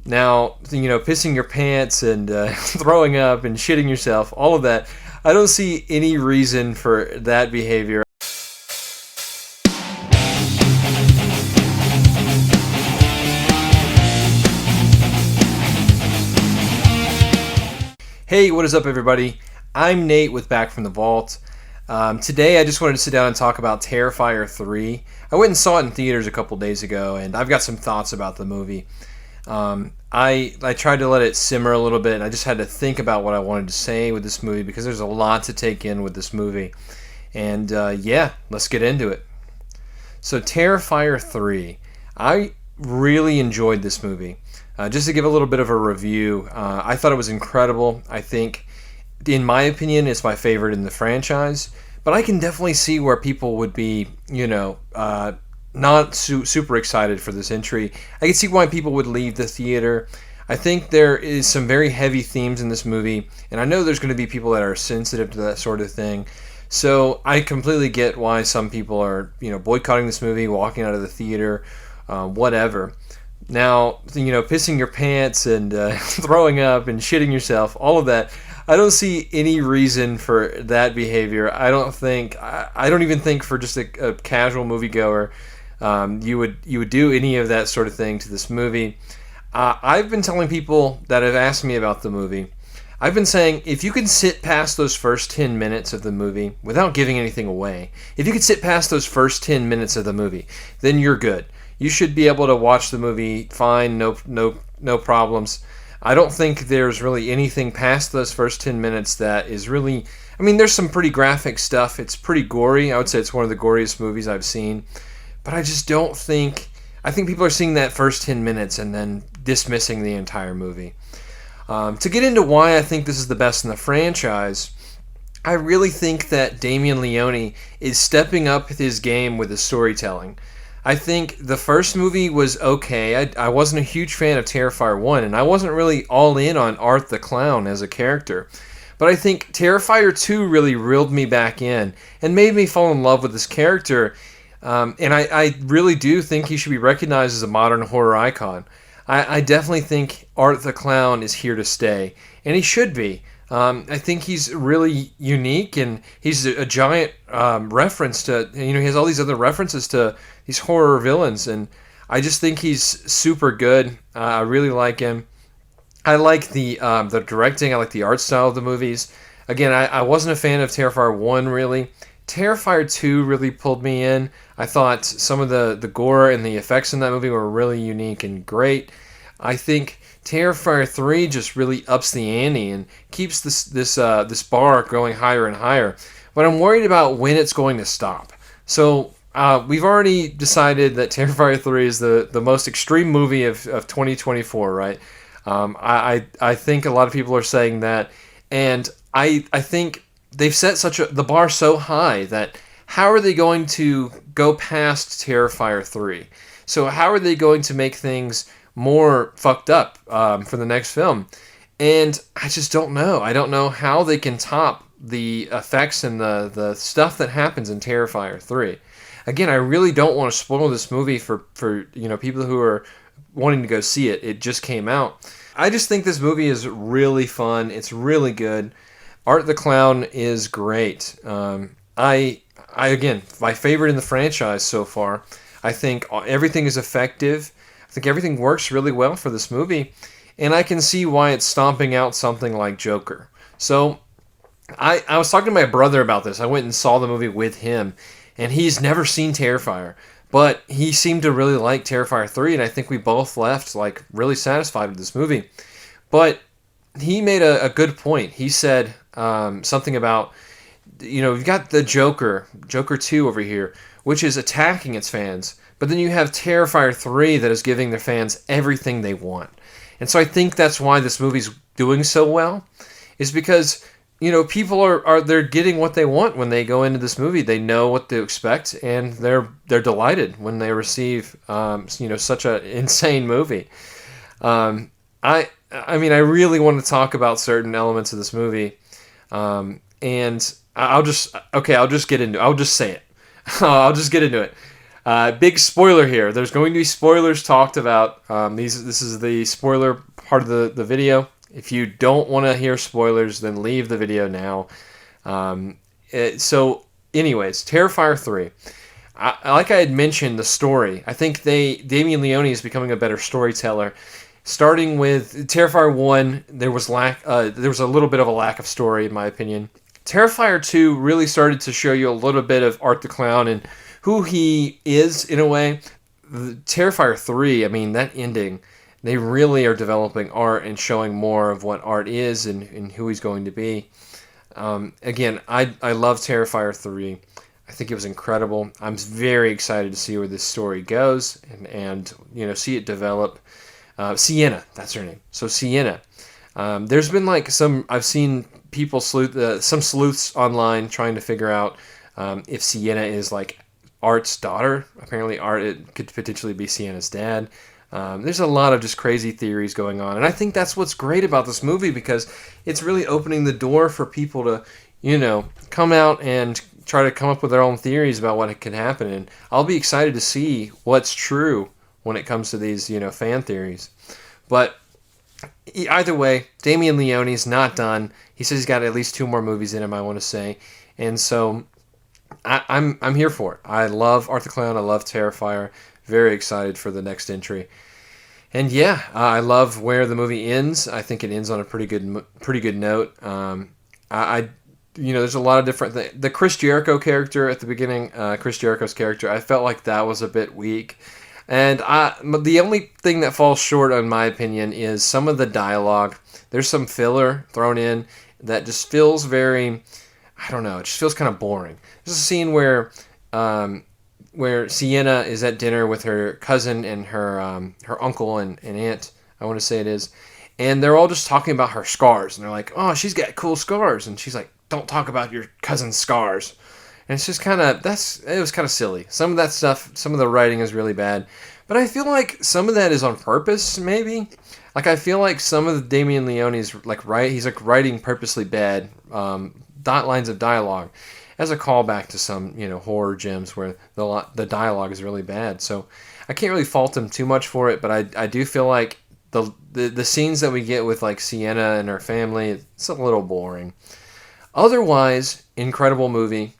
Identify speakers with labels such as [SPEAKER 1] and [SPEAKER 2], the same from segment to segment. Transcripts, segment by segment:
[SPEAKER 1] Now, pissing your pants and throwing up and shitting yourself, all of that, I don't see any reason for that behavior. Hey, what is up, everybody? I'm Nate with Back from the Vault. Today, I just wanted to sit down and talk about Terrifier 3. I went and saw it in theaters a couple days ago, and I've got some thoughts about the movie. I tried to let it simmer a little bit, and I just had to think about what I wanted to say with this movie because there's a lot to take in with this movie. And yeah, let's get into it. So, Terrifier 3. I really enjoyed this movie. Just to give a little bit of a review, I thought it was incredible. I think, in my opinion, it's my favorite in the franchise. But I can definitely see where people would be, not super excited for this entry. I can see why people would leave the theater. I think there is some very heavy themes in this movie, and I know there's going to be people that are sensitive to that sort of thing. So I completely get why some people are, boycotting this movie, walking out of the theater, whatever. Now, pissing your pants and throwing up and shitting yourself, all of that, I don't see any reason for that behavior. I don't even think for just a casual moviegoer, you would do any of that sort of thing to this movie. I've been telling people that have asked me about the movie, I've been saying if you can sit past those first 10 minutes of the movie without giving anything away, if you could sit past those first 10 minutes of the movie, then you're good. You should be able to watch the movie fine, no problems. I don't think there's really anything past those first 10 minutes that is really... I mean, there's some pretty graphic stuff. It's pretty gory. I would say it's one of the goriest movies I've seen. But I just don't think... I think people are seeing that first 10 minutes and then dismissing the entire movie. To get into why I think this is the best in the franchise, I really think that Damien Leone is stepping up his game with his storytelling. I think the first movie was okay. I wasn't a huge fan of Terrifier 1, and I wasn't really all in on Art the Clown as a character. But I think Terrifier 2 really reeled me back in and made me fall in love with this character. And I really do think he should be recognized as a modern horror icon. I definitely think Art the Clown is here to stay, and he should be. I think he's really unique, and he's a giant reference to, he has all these other references to these horror villains, and I just think he's super good. I really like him. I like the directing. I like the art style of the movies. Again, I wasn't a fan of Terrifier 1, really. Terrifier 2 really pulled me in. I thought some of the gore and the effects in that movie were really unique and great. I think Terrifier 3 just really ups the ante and keeps this bar going higher and higher. But I'm worried about when it's going to stop. So we've already decided that Terrifier 3 is the most extreme movie of 2024, right? I think a lot of people are saying that, and I think they've set the bar so high that how are they going to go past Terrifier 3? So how are they going to make things more fucked up for the next film? And I just don't know. I don't know how they can top the effects and the stuff that happens in Terrifier 3. Again, I really don't want to spoil this movie for people who are wanting to go see it. It just came out. I just think this movie is really fun. It's really good. Art the Clown is great. I again, my favorite in the franchise so far. I think everything is effective. I think everything works really well for this movie, and I can see why it's stomping out something like Joker. So I was talking to my brother about this. I went and saw the movie with him, and he's never seen Terrifier, but he seemed to really like Terrifier 3, and I think we both left like really satisfied with this movie. But he made a good point. He said something about, you've got the Joker 2 over here, which is attacking its fans, but then you have Terrifier 3 that is giving their fans everything they want. And so I think that's why this movie's doing so well, is because, people they're getting what they want when they go into this movie. They know what to expect, and they're delighted when they receive, such an insane movie. I mean, I really want to talk about certain elements of this movie, and I'll just get into it. I'll just say it. I'll just get into it. Big spoiler here. There's going to be spoilers talked about. This is the spoiler part of the video. If you don't want to hear spoilers, then leave the video now. So, anyways, Terrifier 3. Like I had mentioned, the story. I think Damien Leone is becoming a better storyteller. Starting with Terrifier 1, there was a little bit of a lack of story, in my opinion. Terrifier 2 really started to show you a little bit of Art the Clown and who he is, in a way. Terrifier 3, I mean, that ending, they really are developing Art and showing more of what Art is and who he's going to be. Again, I love Terrifier 3. I think it was incredible. I'm very excited to see where this story goes and see it develop. Sienna, that's her name. So Sienna. There's been I've seen people some sleuths online trying to figure out if Sienna is like Art's daughter. Apparently Art it could potentially be Sienna's dad. There's a lot of just crazy theories going on. And I think that's what's great about this movie, because it's really opening the door for people to, come out and try to come up with their own theories about what could happen. And I'll be excited to see what's true when it comes to these, fan theories. But either way, Damien Leone's not done. He says he's got at least 2 more movies in him, I want to say. And so I'm here for it. I love Art the Clown. I love Terrifier. Very excited for the next entry. And yeah, I love where the movie ends. I think it ends on a pretty good note. There's a lot of different things. The Chris Jericho character at the beginning, Chris Jericho's character, I felt like that was a bit weak. And the only thing that falls short, in my opinion, is some of the dialogue. There's some filler thrown in that just feels very, I don't know, it just feels kind of boring. There's a scene where Sienna is at dinner with her cousin and her uncle and aunt, I want to say it is, and they're all just talking about her scars. And they're like, oh, she's got cool scars. And she's like, don't talk about your cousin's scars. And it's just it was kind of silly. Some of that stuff, some of the writing is really bad. But I feel like some of that is on purpose, maybe. Like, I feel like some of the Damien Leone's, he's writing purposely bad lines of dialogue as a callback to some, horror gems where the dialogue is really bad. So I can't really fault him too much for it, but I do feel like the scenes that we get with, Sienna and her family, it's a little boring. Otherwise, incredible movie.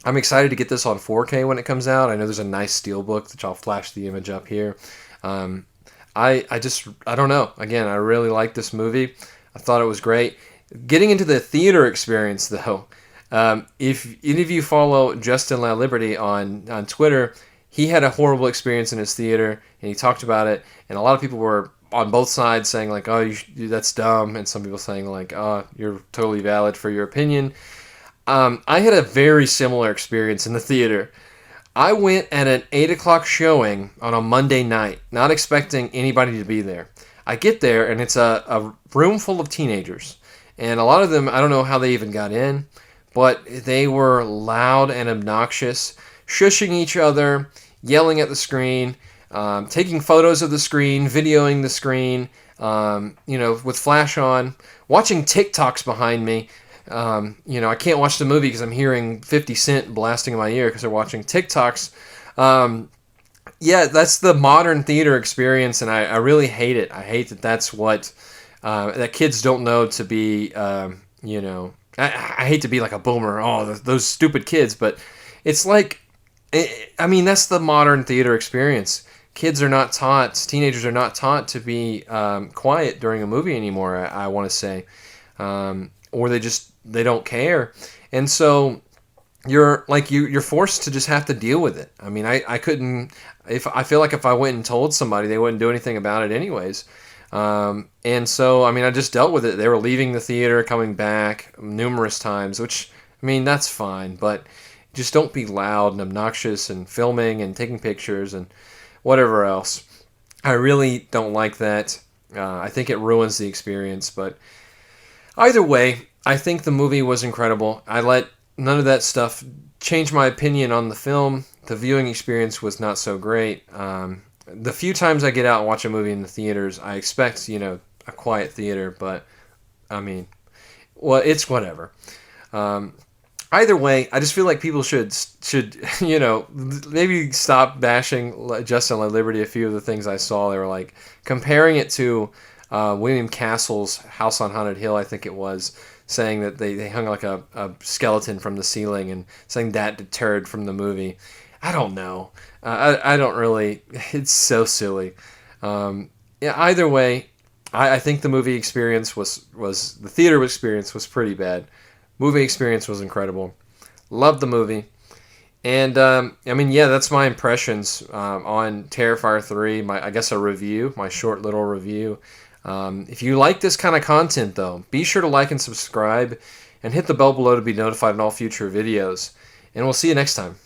[SPEAKER 1] I'm excited to get this on 4K when it comes out. I know there's a nice steelbook, which I'll flash the image up here. I don't know. Again, I really like this movie. I thought it was great. Getting into the theater experience, though, if any of you follow Justin La Liberty on Twitter, he had a horrible experience in his theater, and he talked about it, and a lot of people were on both sides saying, oh, that's dumb, and some people saying, oh, you're totally valid for your opinion. I had a very similar experience in the theater. I went at an 8 o'clock showing on a Monday night, not expecting anybody to be there. I get there, and it's a room full of teenagers. And a lot of them, I don't know how they even got in, but they were loud and obnoxious, shushing each other, yelling at the screen, taking photos of the screen, videoing the screen, with flash on, watching TikToks behind me. I can't watch the movie because I'm hearing 50 Cent blasting in my ear because they're watching TikToks. That's the modern theater experience, and I really hate it. I hate that that's what that kids don't know to be, I hate to be like a boomer, those stupid kids, but it's that's the modern theater experience. Teenagers are not taught to be quiet during a movie anymore, I want to say. Or they don't care. And so you're forced to just have to deal with it. I mean, I couldn't, I feel like if I went and told somebody, they wouldn't do anything about it anyways. And so, I just dealt with it. They were leaving the theater, coming back numerous times, which, that's fine, but just don't be loud and obnoxious and filming and taking pictures and whatever else. I really don't like that. I think it ruins the experience, but either way, I think the movie was incredible. I let none of that stuff change my opinion on the film. The viewing experience was not so great. The few times I get out and watch a movie in the theaters, I expect, a quiet theater, but, it's whatever. Either way, I just feel like people should maybe stop bashing Just and Let Liberty. A few of the things I saw, they were like comparing it to William Castle's House on Haunted Hill, I think it was, saying that they hung like a skeleton from the ceiling and saying that deterred from the movie. I don't know. I don't really. It's so silly. Yeah. Either way, I think the movie experience was the theater experience was pretty bad. Movie experience was incredible. Loved the movie. And I mean, yeah, that's my impressions on Terrifier 3. I guess a review, my short little review. If you like this kind of content, though, be sure to like and subscribe, and hit the bell below to be notified on all future videos. And we'll see you next time.